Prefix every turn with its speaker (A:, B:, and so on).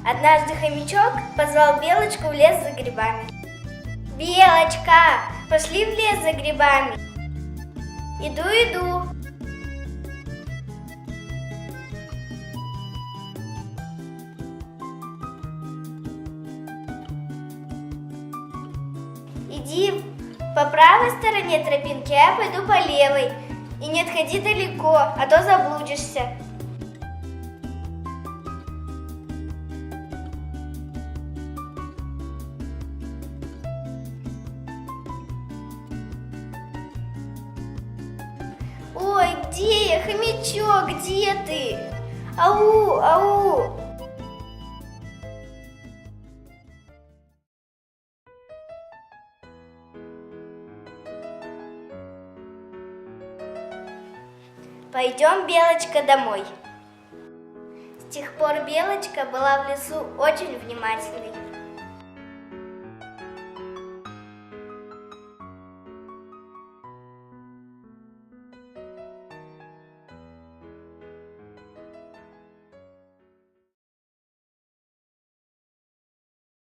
A: Однажды хомячок позвал Белочку в лес за грибами. «Белочка, пошли в лес за грибами!» «Иду, иду!» «Иди по правой стороне тропинки, а я пойду по левой. И не отходи далеко, а то заблудишься». «Ой, где я, хомячок, где ты? Ау, ау!» «Пойдем, Белочка, домой». С тех пор Белочка была в лесу очень внимательной.